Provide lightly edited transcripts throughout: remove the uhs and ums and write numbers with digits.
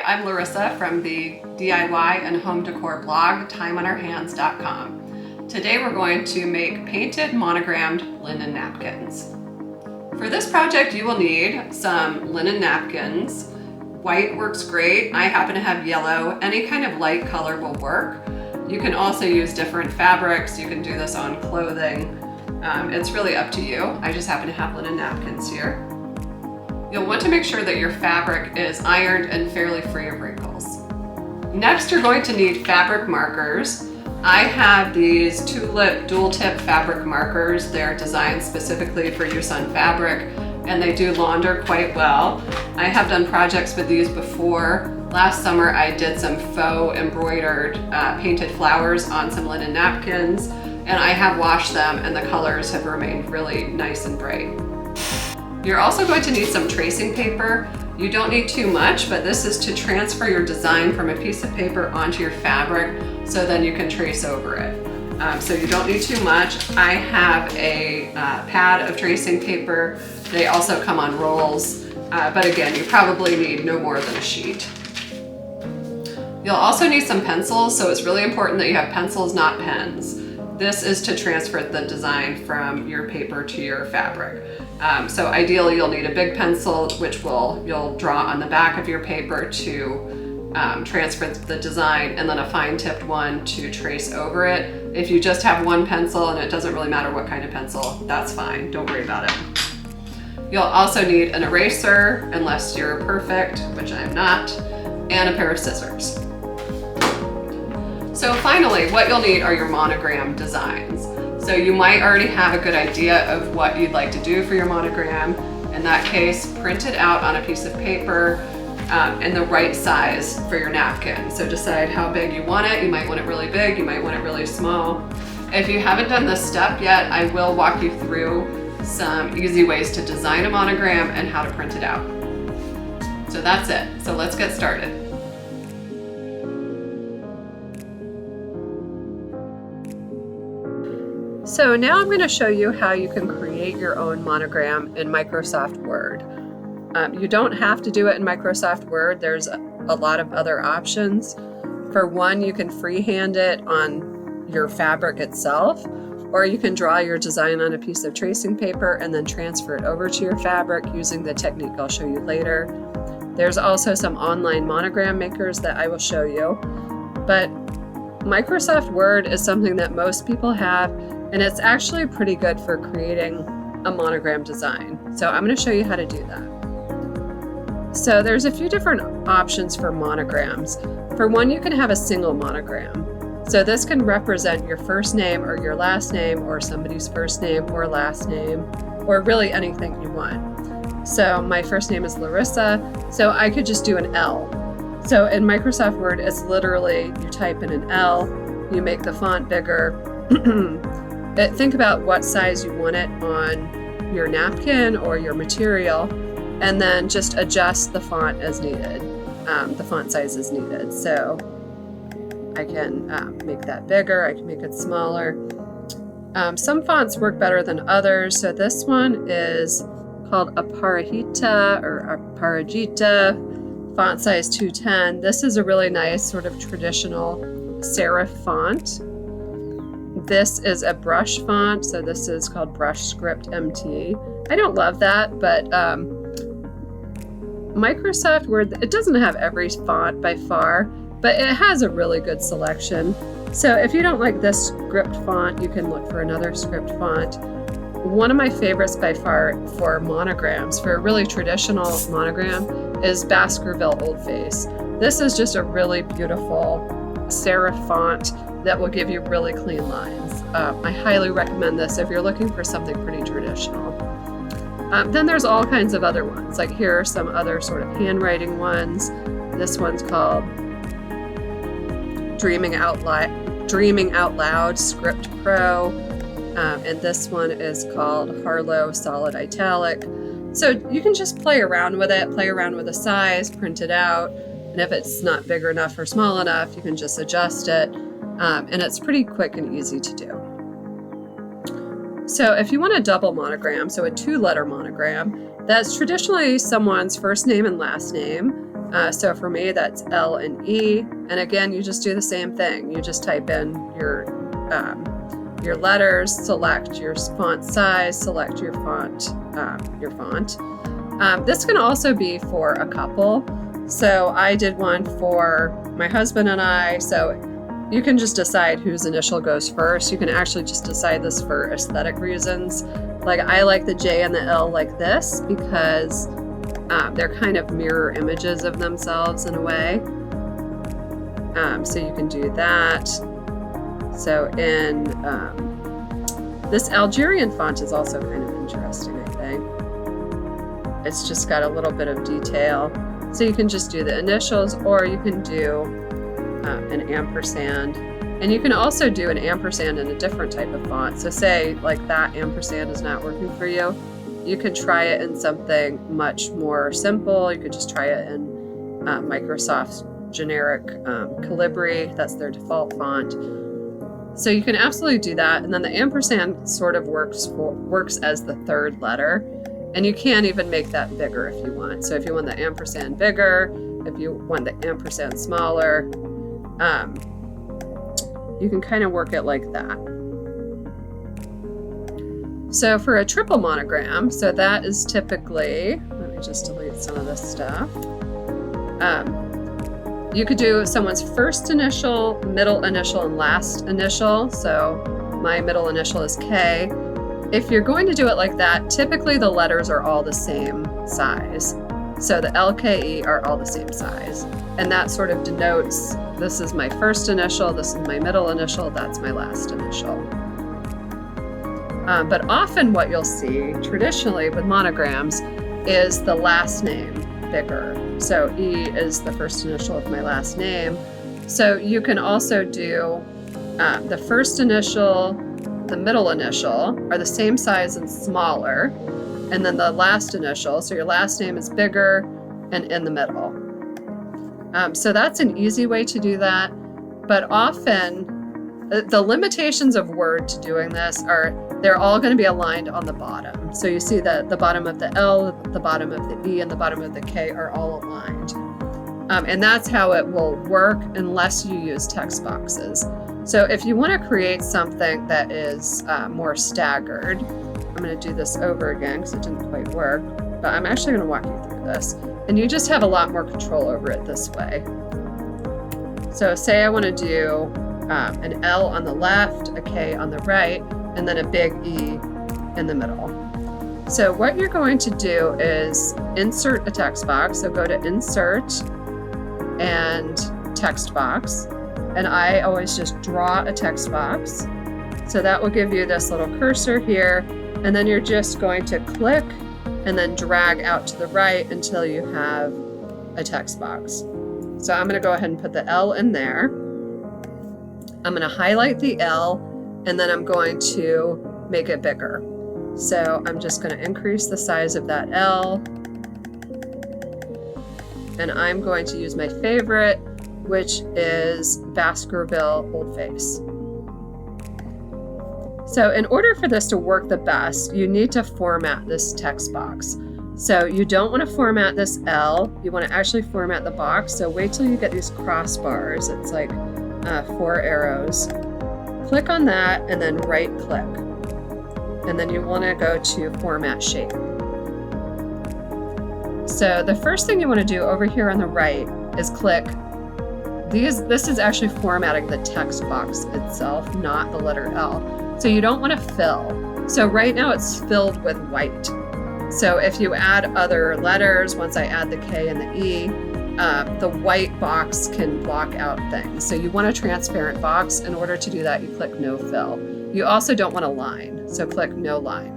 I'm Larissa from the DIY and home decor blog, timeonourhands.com. Today we're going to make painted monogrammed linen napkins. For this project you will need some linen napkins. White works great. I happen to have yellow. Any kind of light color will work. You can also use different fabrics. You can do this on clothing. It's really up to you. I just happen to have linen napkins here. You'll want to make sure that your fabric is ironed and fairly free of wrinkles. Next, you're going to need fabric markers. I have these Tulip dual tip fabric markers. They're designed specifically for use on fabric, and they do launder quite well. I have done projects with these before. Last summer I did some faux embroidered painted flowers on some linen napkins, and I have washed them and the colors have remained really nice and bright. You're also going to need some tracing paper. You don't need too much, but this is to transfer your design from a piece of paper onto your fabric so then you can trace over it. So you don't need too much. I have a pad of tracing paper. They also come on rolls, but again, you probably need no more than a sheet. You'll also need some pencils, so it's really important that you have pencils, not pens. This is to transfer the design from your paper to your fabric. So ideally you'll need a big pencil, which you'll draw on the back of your paper to transfer the design, and then a fine tipped one to trace over it. If you just have one pencil and it doesn't really matter what kind of pencil, that's fine, don't worry about it. You'll also need an eraser, unless you're perfect, which I'm not, and a pair of scissors. So finally, what you'll need are your monogram designs. So you might already have a good idea of what you'd like to do for your monogram. In that case, print it out on a piece of paper in the right size for your napkin. So decide how big you want it. You might want it really big, you might want it really small. If you haven't done this step yet, I will walk you through some easy ways to design a monogram and how to print it out. So that's it. So let's get started. So now I'm going to show you how you can create your own monogram in Microsoft Word. You don't have to do it in Microsoft Word. There's a lot of other options. For one, you can freehand it on your fabric itself, or you can draw your design on a piece of tracing paper and then transfer it over to your fabric using the technique I'll show you later. There's also some online monogram makers that I will show you, but Microsoft Word is something that most people have, and it's actually pretty good for creating a monogram design. So I'm going to show you how to do that. So there's a few different options for monograms. For one, you can have a single monogram. So this can represent your first name or your last name, or somebody's first name or last name, or really anything you want. So my first name is Larissa, so I could just do an L. So in Microsoft Word, it's literally, you type in an L, you make the font bigger. Think about what size you want it on your napkin or your material, and then just adjust the font as needed, the font size as needed. So I can make that bigger, I can make it smaller. Some fonts work better than others, so this one is called Aparajita or Aparajita, font size 210. This is a really nice sort of traditional serif font. This is a brush font, so this is called Brush Script MT. I don't love that, but Microsoft Word, it doesn't have every font by far, but it has a really good selection. So if you don't like this script font, you can look for another script font. One of my favorites by far for monograms, for a really traditional monogram, is Baskerville Oldface. This is just a really beautiful serif font that will give you really clean lines. I highly recommend this if you're looking for something pretty traditional. Then there's all kinds of other ones, like here are some other sort of handwriting ones. This one's called Dreaming Out Loud Script Pro, and this one is called Harlow Solid Italic. So you can just play around with it, play around with the size, print it out, and if it's not big enough or small enough, you can just adjust it. And it's pretty quick and easy to do. So if you want a double monogram, so a 2-letter monogram, that's traditionally someone's first name and last name. So for me, that's L and E. And again, you just do the same thing. You just type in your letters, select your font size, select your font. This can also be for a couple. So I did one for my husband and I. So you can just decide whose initial goes first. You can actually just decide this for aesthetic reasons. Like I like the J and the L like this because they're kind of mirror images of themselves in a way. So you can do that. So in this Algerian font is also kind of interesting, I think. It's just got a little bit of detail. So you can just do the initials, or you can do an ampersand. And you can also do an ampersand in a different type of font. So say like that ampersand is not working for you. You could try it in something much more simple. You could just try it in Microsoft's generic Calibri. That's their default font. So you can absolutely do that. And then the ampersand sort of works as the third letter. And you can even make that bigger if you want. So if you want the ampersand bigger, if you want the ampersand smaller, you can kind of work it like that. So for a triple monogram, so that is typically, let me just delete some of this stuff. You could do someone's first initial, middle initial, and last initial. So my middle initial is K. If you're going to do it like that, typically the letters are all the same size. So the LKE are all the same size. And that sort of denotes, this is my first initial, this is my middle initial, that's my last initial. But often what you'll see traditionally with monograms is the last name bigger. So E is the first initial of my last name. So you can also do the first initial, the middle initial are the same size and smaller. And then the last initial, so your last name is bigger and in the middle. So that's an easy way to do that. But often the limitations of Word to doing this are they're all going to be aligned on the bottom. So you see that the bottom of the L, the bottom of the E, and the bottom of the K are all aligned. And that's how it will work unless you use text boxes. So if you want to create something that is more staggered, I'm going to do this over again because it didn't quite work, but I'm actually going to walk you through this. And you just have a lot more control over it this way. So say I want to do an L on the left, a K on the right, and then a big E in the middle. So what you're going to do is insert a text box. So go to Insert and Text Box. And I always just draw a text box. So that will give you this little cursor here. And then you're just going to click and then drag out to the right until you have a text box. So I'm going to go ahead and put the L in there. I'm going to highlight the L, and then I'm going to make it bigger. So I'm just going to increase the size of that L. And I'm going to use my favorite, which is Baskerville Old Face. So in order for this to work the best, you need to format this text box. So you don't want to format this L, you want to actually format the box. So wait till you get these crossbars. It's like 4 arrows. Click on that and then right click. And then you want to go to Format Shape. So the first thing you want to do over here on the right is click this is actually formatting the text box itself, not the letter L. So you don't want to fill. So right now it's filled with white. So if you add other letters, once I add the K and the E, the white box can block out things. So you want a transparent box. In order to do that, you click No Fill. You also don't want a line, so click No Line.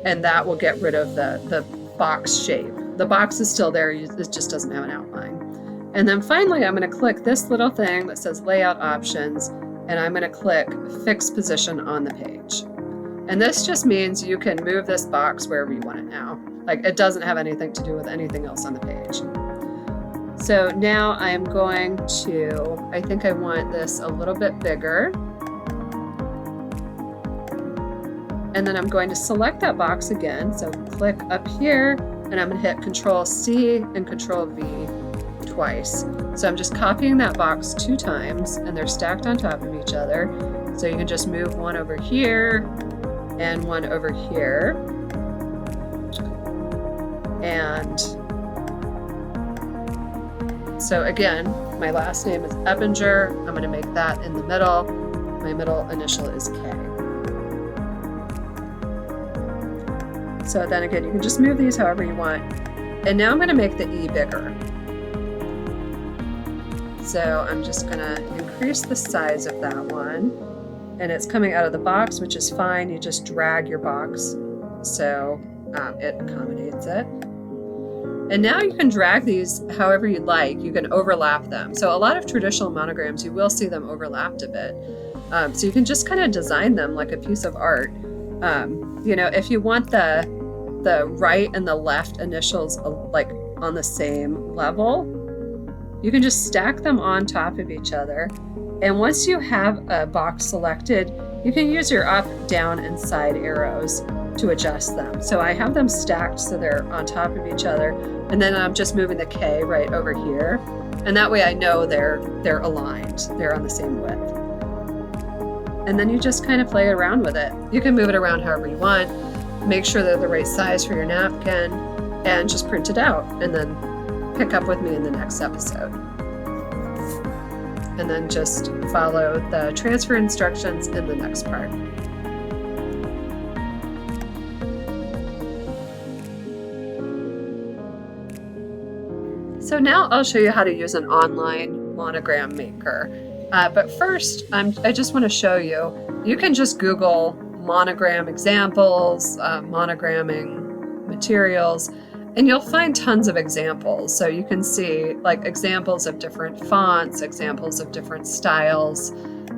And that will get rid of the box shape. The box is still there, it just doesn't have an outline. And then finally, I'm going to click this little thing that says Layout Options, and I'm going to click Fix Position on the page. And this just means you can move this box wherever you want it now. Like, it doesn't have anything to do with anything else on the page. So now I'm going to, I think I want this a little bit bigger. And then I'm going to select that box again. So click up here and I'm going to hit Control C and Control V twice. So I'm just copying that box 2 times, and they're stacked on top of each other. So you can just move one over here and one over here. And so again, my last name is Eppinger. I'm going to make that in the middle. My middle initial is K. So then again, you can just move these however you want. And now I'm going to make the E bigger. So I'm just going to increase the size of that one. And it's coming out of the box, which is fine. You just drag your box so it accommodates it. And now you can drag these however you'd like. You can overlap them. So a lot of traditional monograms, you will see them overlapped a bit. So you can just kind of design them like a piece of art. You know, if you want the right and the left initials like on the same level, you can just stack them on top of each other. And once you have a box selected, you can use your up, down, and side arrows to adjust them. So I have them stacked so they're on top of each other. And then I'm just moving the K right over here. And that way I know they're aligned. They're on the same width. And then you just kind of play around with it. You can move it around however you want. Make sure they're the right size for your napkin and just print it out. And then pick up with me in the next episode. And then just follow the transfer instructions in the next part. So now I'll show you how to use an online monogram maker. But first, I just want to show you, you can just Google monogram examples, monogramming materials, and you'll find tons of examples. So you can see like examples of different fonts, examples of different styles,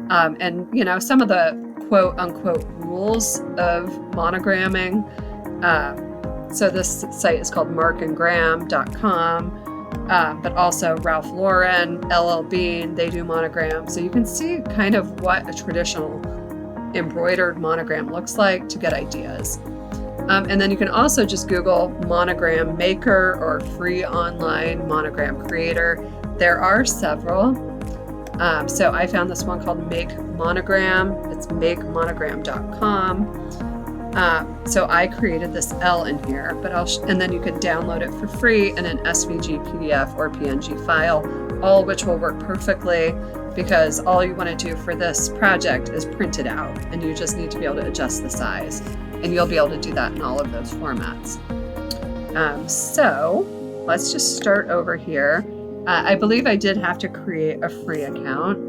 and you know, some of the quote unquote rules of monogramming. So this site is called markandgram.com, but also Ralph Lauren, LL Bean, they do monograms. So you can see kind of what a traditional embroidered monogram looks like to get ideas. And then you can also just Google monogram maker or free online monogram creator. There are several. So I found this one called Make Monogram. It's makemonogram.com. So I created this L in here, but and then you can download it for free in an SVG, PDF, or PNG file, all which will work perfectly because all you want to do for this project is print it out, and you just need to be able to adjust the size. And you'll be able to do that in all of those formats. So let's just start over here. I believe I did have to create a free account,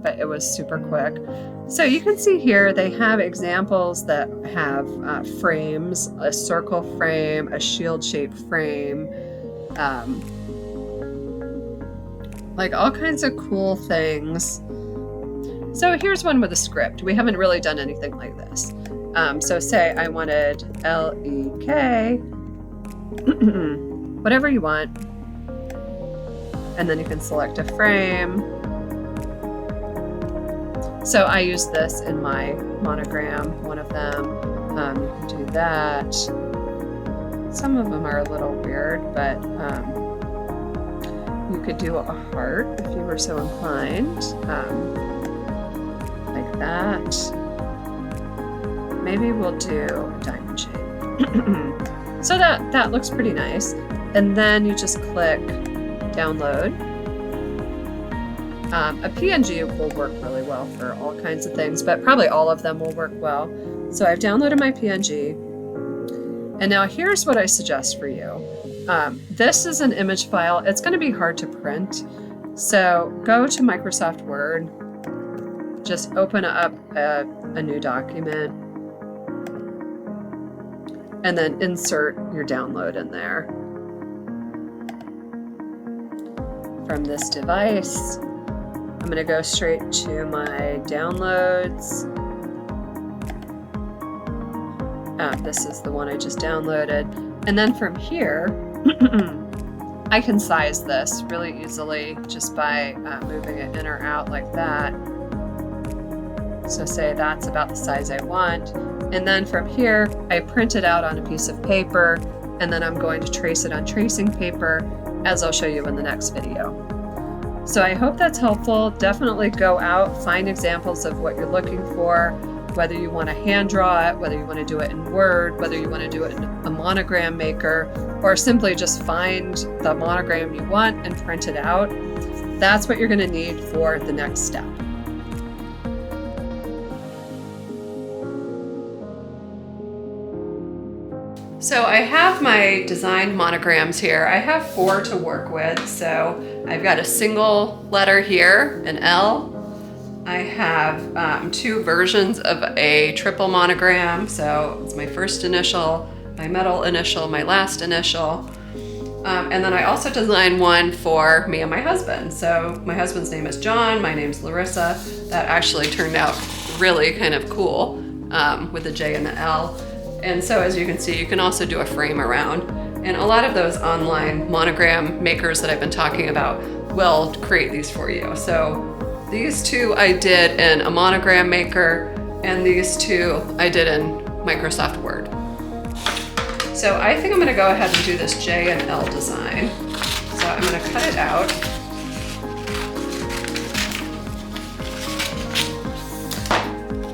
but it was super quick. So you can see here they have examples that have frames, a circle frame, a shield-shaped frame, like all kinds of cool things. So here's one with a script. We haven't really done anything like this. So say I wanted L-E-K, whatever you want, and then you can select a frame. So I use this in my monogram, one of them. You can do that. Some of them are a little weird, but you could do a heart if you were so inclined, like that. Maybe we'll do a diamond shape. So that looks pretty nice. And then you just click download. A PNG will work really well for all kinds of things, but probably all of them will work well. So I've downloaded my PNG. And now here's what I suggest for you. This is an image file. It's going to be hard to print. So go to Microsoft Word. Just open up a new document. And then insert your download in there. From this device, I'm going to go straight to my downloads. This is the one I just downloaded. And then from here, I can size this really easily just by moving it in or out like that. So say that's about the size I want. And then from here, I print it out on a piece of paper, and then I'm going to trace it on tracing paper, as I'll show you in the next video. So I hope that's helpful. Definitely go out, find examples of what you're looking for, whether you want to hand draw it, whether you want to do it in Word, whether you want to do it in a monogram maker, or simply just find the monogram you want and print it out. That's what you're going to need for the next step. So I have my designed monograms here. I have 4 to work with. So I've got a single letter here, an L. I have 2 versions of a triple monogram. So it's my first initial, my middle initial, my last initial. And then I also designed one for me and my husband. So my husband's name is John, my name's Larissa. That actually turned out really kind of cool with the J and the L. And so as you can see, you can also do a frame around. And a lot of those online monogram makers that I've been talking about will create these for you. So these 2 I did in a monogram maker, and these 2 I did in Microsoft Word. So I think I'm gonna go ahead and do this J and L design. So I'm gonna cut it out.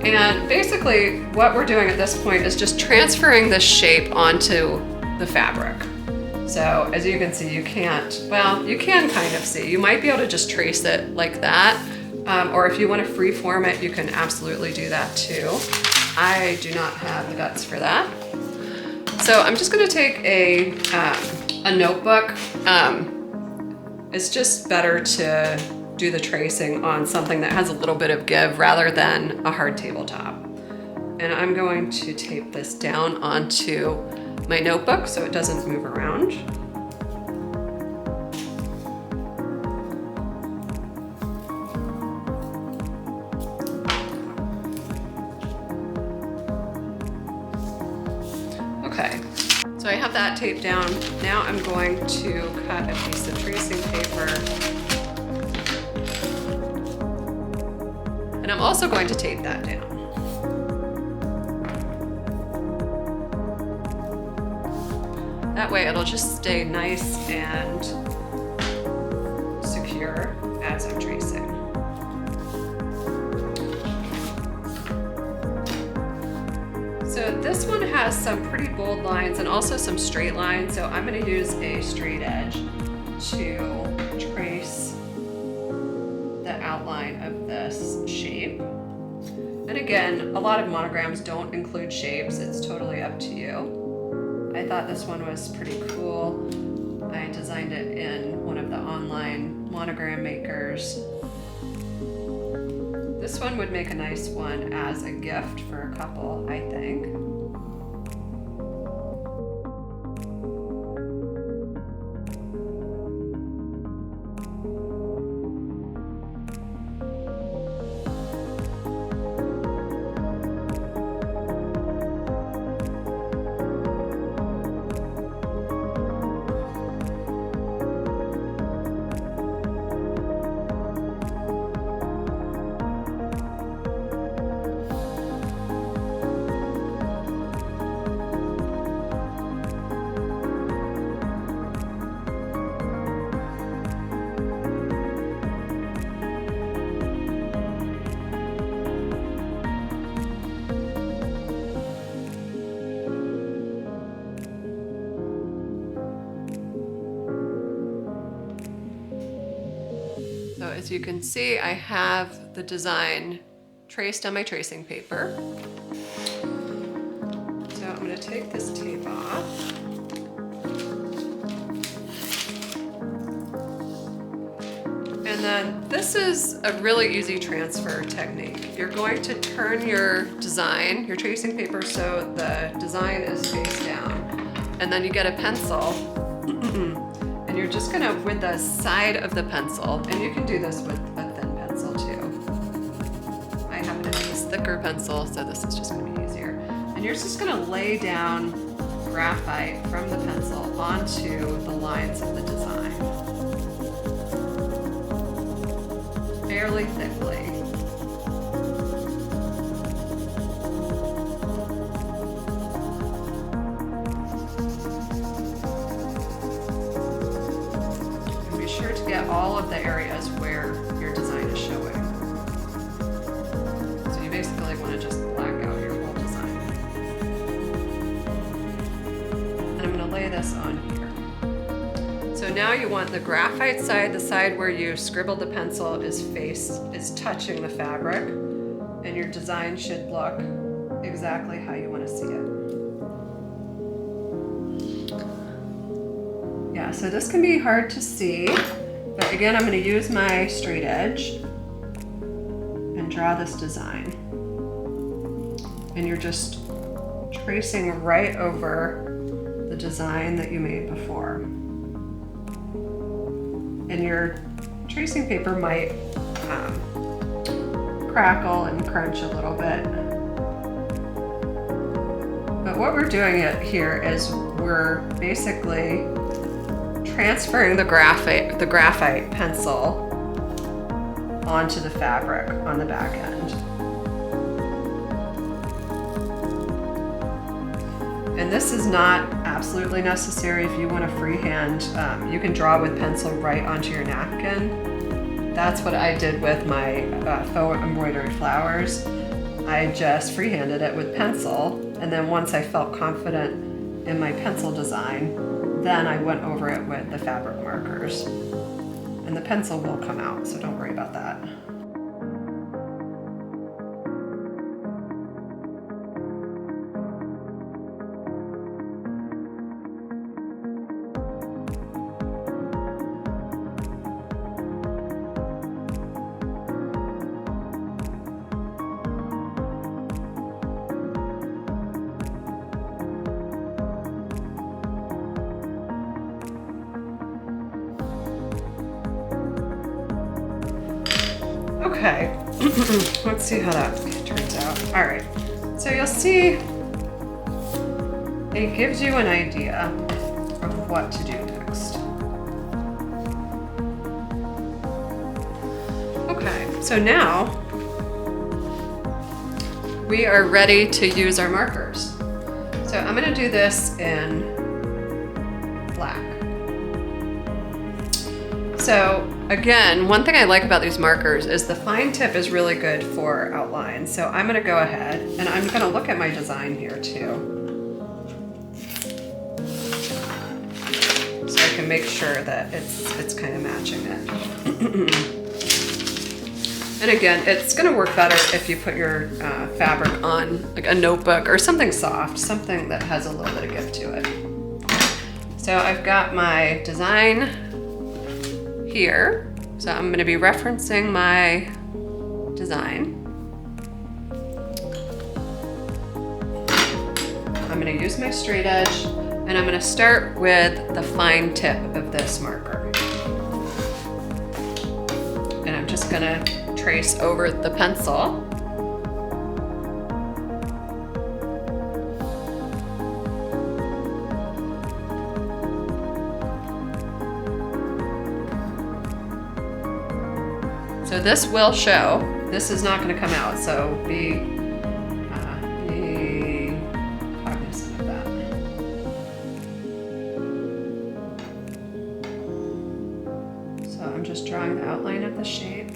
And basically what we're doing at this point is just transferring this shape onto the fabric. So as you can see, you can't, well, you can kind of see. You might be able to just trace it like that. Or if you want to freeform it, you can absolutely do that too. I do not have the guts for that. So I'm just going to take a notebook. It's just better to do the tracing on something that has a little bit of give rather than a hard tabletop. And I'm going to tape this down onto my notebook so it doesn't move around. Okay, so I have that taped down. Now I'm going to cut a piece of tracing paper. And I'm also going to tape that down. That way it'll just stay nice and secure as I'm tracing. So this one has some pretty bold lines and also some straight lines. So I'm going to use a straight edge to trace the outline of this shape. And again, a lot of monograms don't include shapes. It's totally up to you. I thought this one was pretty cool. I designed it in one of the online monogram makers. This one would make a nice one as a gift for a couple, I think. So as you can see, I have the design traced on my tracing paper. So I'm going to take this tape off. And then this is a really easy transfer technique. You're going to turn your design, your tracing paper, so the design is face down. And then you get a pencil. And you're just gonna, with the side of the pencil, and you can do this with a thin pencil too. I happen to have this thicker pencil, so this is just gonna be easier. And you're just gonna lay down graphite from the pencil onto the lines of the design. Fairly thickly. get all of the areas where your design is showing. So you basically want to just black out your whole design. And I'm going to lay this on here. So now you want the graphite side, the side where you scribbled the pencil is touching the fabric, and your design should look exactly how you want to see it. Yeah, so this can be hard to see, but again, I'm going to use my straight edge and draw this design. And you're just tracing right over the design that you made before. And your tracing paper might crackle and crunch a little bit. But what we're doing here is we're basically transferring the graphite pencil onto the fabric on the back end. And this is not absolutely necessary. If you want to freehand, you can draw with pencil right onto your napkin. That's what I did with my faux embroidered flowers. I just freehanded it with pencil, and then once I felt confident in my pencil design, then I went over it with the fabric markers. And the pencil will come out, so don't worry about that. Okay, let's see how that turns out. All right, so you'll see it gives you an idea of what to do next. Okay, so now we are ready to use our markers. So I'm gonna do this in black. So again, one thing I like about these markers is the fine tip is really good for outlines. So I'm gonna go ahead and I'm gonna look at my design here too. So I can make sure that it's kind of matching it. And again, it's gonna work better if you put your fabric on like a notebook or something soft, something that has a little bit of give to it. So I've got my design here. So I'm going to be referencing my design. I'm going to use my straight edge, and I'm going to start with the fine tip of this marker. And I'm just going to trace over the pencil. So this will show. This is not going to come out, so be cognizant of that. So I'm just drawing the outline of the shape.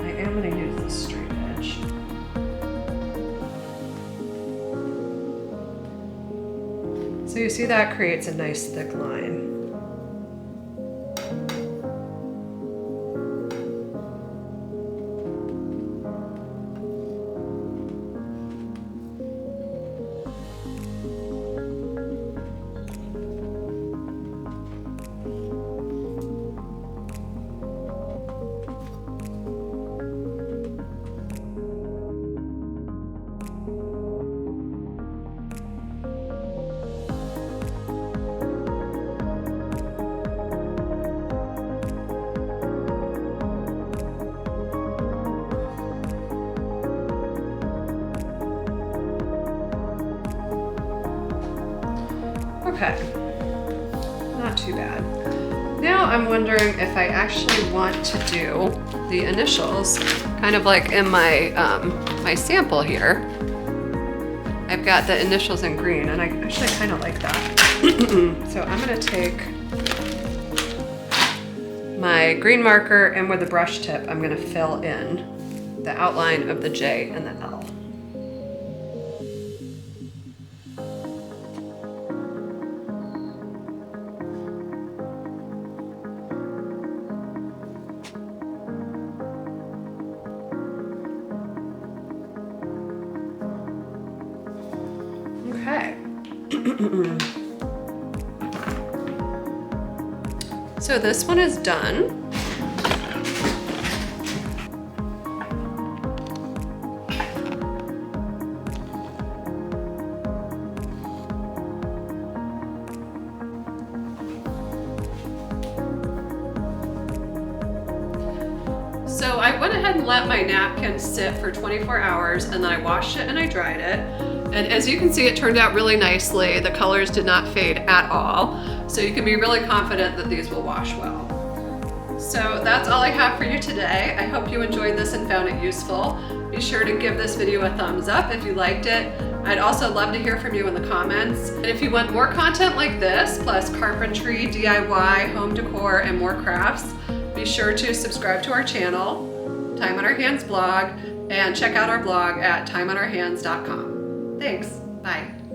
I am going to use the straight edge. So you see that creates a nice thick line. Okay, not too bad. Now I'm wondering if I actually want to do the initials, kind of like in my my sample here. I've got the initials in green, and I actually kind of like that. So I'm gonna take my green marker, and with the brush tip, I'm gonna fill in the outline of the J and the L. Okay. So this one is done. So I went ahead and let my napkin sit for 24 hours, and then I washed it and I dried it. And as you can see, it turned out really nicely. The colors did not fade at all. So you can be really confident that these will wash well. So that's all I have for you today. I hope you enjoyed this and found it useful. Be sure to give this video a thumbs up if you liked it. I'd also love to hear from you in the comments. And if you want more content like this, plus carpentry, DIY, home decor, and more crafts, be sure to subscribe to our channel, Time on Our Hands blog, and check out our blog at timeonourhands.com. Thanks. Bye.